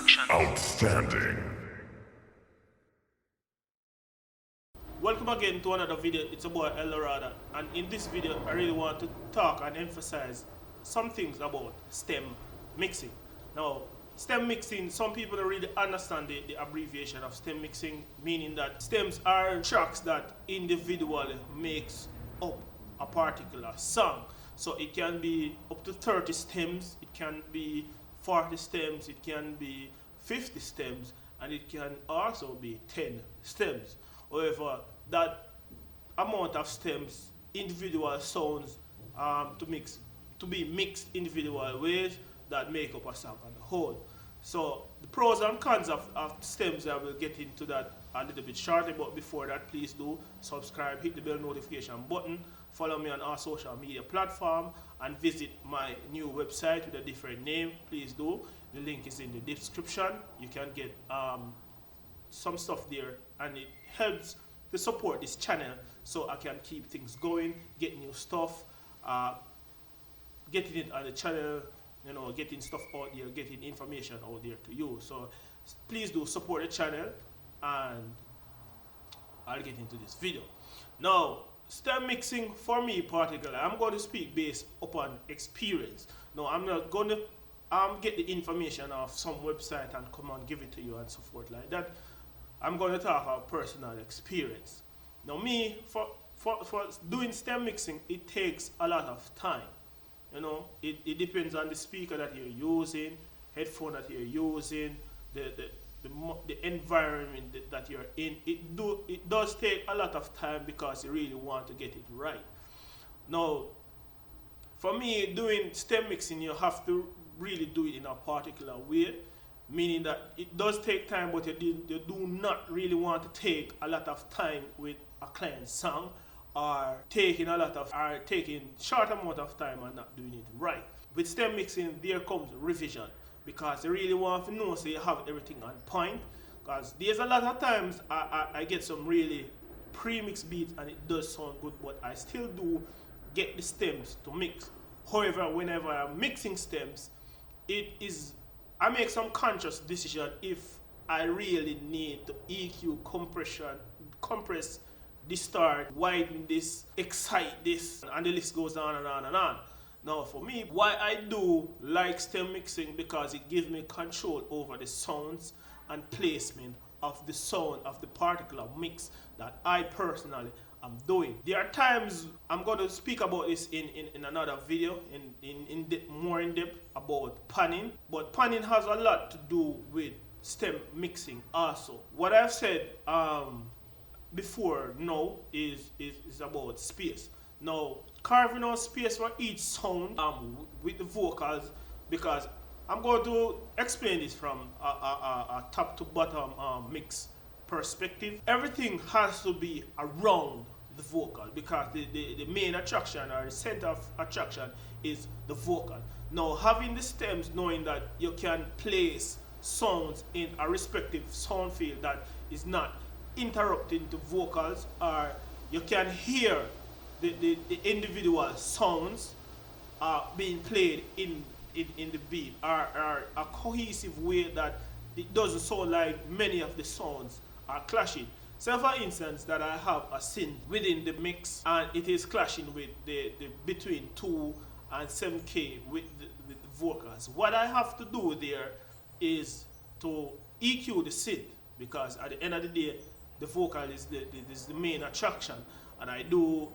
Eldohradoproductions. Outstanding. Welcome again to another video. It's a boy Eldorado, and in this video I really want to talk and emphasize some things about stem mixing. Now, stem mixing, some people don't really understand the abbreviation of stem mixing, meaning that stems are tracks that individually makes up a particular song. So it can be up to 30 stems, it can be 40 stems, it can be 50 stems, and it can also be 10 stems. However, that amount of stems, individual sounds to be mixed individual ways that make up a song on the whole. So the pros and cons of stems, I will get into that a little bit shortly, but before that, please do subscribe, hit the bell notification button, follow me on our social media platform, and visit my new website with a different name. Please do. The link is in the description. You can get some stuff there, and it helps to support this channel so I can keep things going, get new stuff, getting it on the channel, you know, getting stuff out there, getting information out there to you. So please do support the channel, and I'll get into this video. Now, stem mixing for me particularly, I'm going to speak based upon experience. No, I'm not going to get the information off some website and come and give it to you and so forth like that. I'm going to talk about personal experience. Now, me, for doing stem mixing, it takes a lot of time. You know, it depends on the speaker that you're using, headphone that you're using, the environment that you're in. It does take a lot of time because you really want to get it right. Now, for me, doing stem mixing, you have to really do it in a particular way, meaning that it does take time, but you do not really want to take a lot of time with a client's song, or taking short amount of time and not doing it right. With stem mixing, there comes revision, because you really want to know so you have everything on point. Because there's a lot of times I get some really pre-mixed beats and it does sound good, but I still do get the stems to mix. However, whenever I'm mixing stems, I make some conscious decision if I really need to EQ, compress, distort, widen this, excite this, and the list goes on and on and on. Now, for me, why I do like stem mixing, because it gives me control over the sounds and placement of the sound of the particular mix that I personally am doing. There are times, I'm going to speak about this in another video, more in depth about panning, but panning has a lot to do with stem mixing also. What I've said before now is about space. Now, carving out space for each sound with the vocals, because I'm going to explain this from a top to bottom mix perspective. Everything has to be around the vocal, because the main attraction or the center of attraction is the vocal. Now, having the stems, knowing that you can place sounds in a respective sound field that is not interrupting the vocals, or you can hear the individual sounds being played in the beat, or a cohesive way that it doesn't sound like many of the sounds are clashing. So for instance, that I have a synth within the mix and it is clashing with the between 2 and 7K with the vocals. What I have to do there is to EQ the synth, because at the end of the day, the vocal is the main attraction, and I do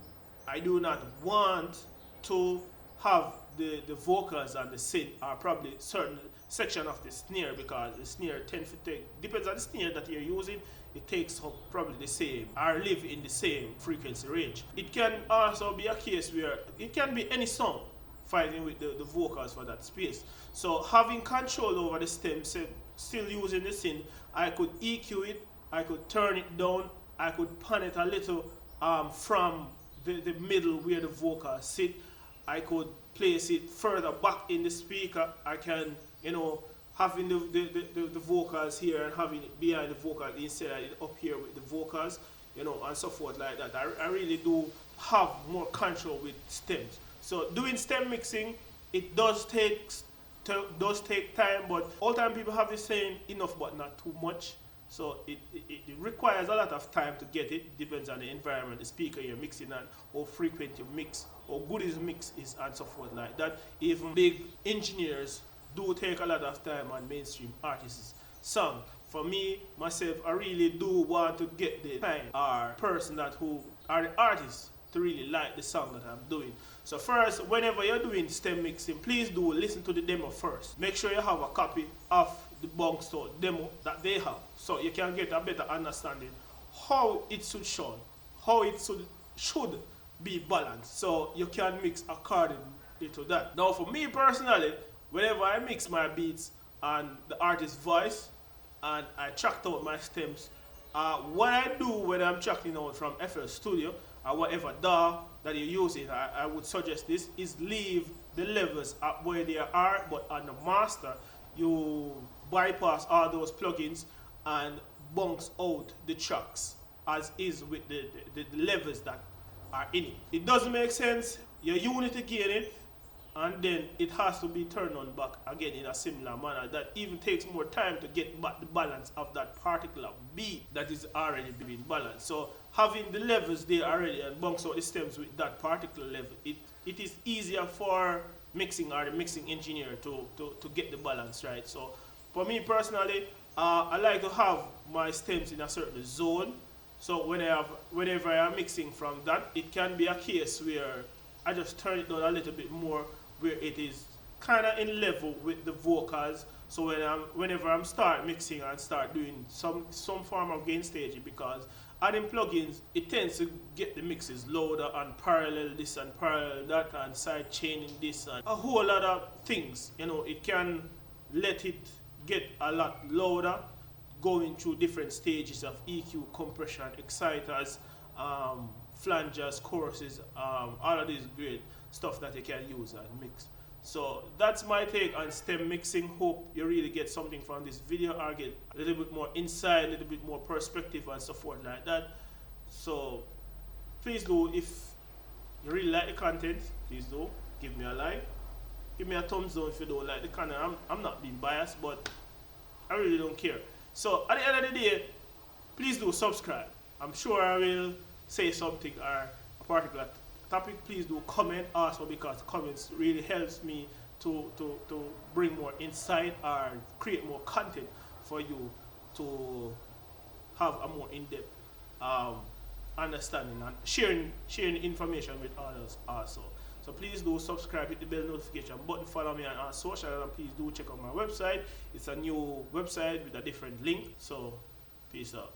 not want to have the vocals and the synth, or probably certain section of the snare, because the snare tends to take, depends on the snare that you're using, it takes up probably the same or live in the same frequency range. It can also be a case where it can be any song fighting with the vocals for that space. So having control over the stem, still using the synth, I could EQ it, I could turn it down, I could pan it a little from the middle where the vocals sit. I could place it further back in the speaker. I can, you know, having the vocals here and having it behind the vocal instead of it up here with the vocals, you know, and so forth like that. I really do have more control with stems. So doing stem mixing, it does take does take time, but all time people have this saying, enough but not too much. So it requires a lot of time to get it. Depends on the environment, the speaker you're mixing, and how frequent you mix, how good his mix is, and so forth like that. Even big engineers do take a lot of time on mainstream artists' song. For me, myself, I really do want to get the time or person that who are the artists to really like the song that I'm doing. So first, whenever you're doing stem mixing, please do listen to the demo first. Make sure you have a copy of the Bong Store demo that they have, so you can get a better understanding how it should sound, how it should be balanced, so you can mix accordingly to that. Now for me personally, whenever I mix my beats and the artist's voice and I tracked out my stems, what I do when I'm tracking out from FL Studio or whatever DAW that you're using, I would suggest this, is leave the levels at where they are, but on the master, you bypass all those plugins and bounce out the tracks as is with the levels that are in it. It doesn't make sense, your unit again it, and then it has to be turned on back again in a similar manner. That even takes more time to get back the balance of that particular beat that is already being balanced. So having the levels there already and bounce out the stems with that particular level, it is easier for mixing or the mixing engineer to get the balance right. So for me personally, I like to have my stems in a certain zone. So whenever I'm mixing from that, it can be a case where I just turn it down a little bit more, where it is kind of in level with the vocals. So whenever I'm start mixing and start doing some form of gain staging, because adding plugins, it tends to get the mixes louder and parallel this and parallel that and side chaining this and a whole lot of things. You know, it can let it get a lot louder, going through different stages of EQ, compression, exciters, flangers, choruses, all of these great stuff that you can use and mix. So that's my take on stem mixing. Hope you really get something from this video or get a little bit more insight, a little bit more perspective and so forth like that. So please do, if you really like the content, please do give me a like, give me a thumbs down if you don't like the content. I'm not being biased, but I really don't care. So at the end of the day, please do subscribe. I'm sure I will say something or a particular topic. Please do comment also, because comments really helps me to bring more insight or create more content for you to have a more in-depth understanding and sharing information with others also. So please do subscribe, hit the bell notification button, follow me on social, and please do check out my website. It's a new website with a different link. So peace out.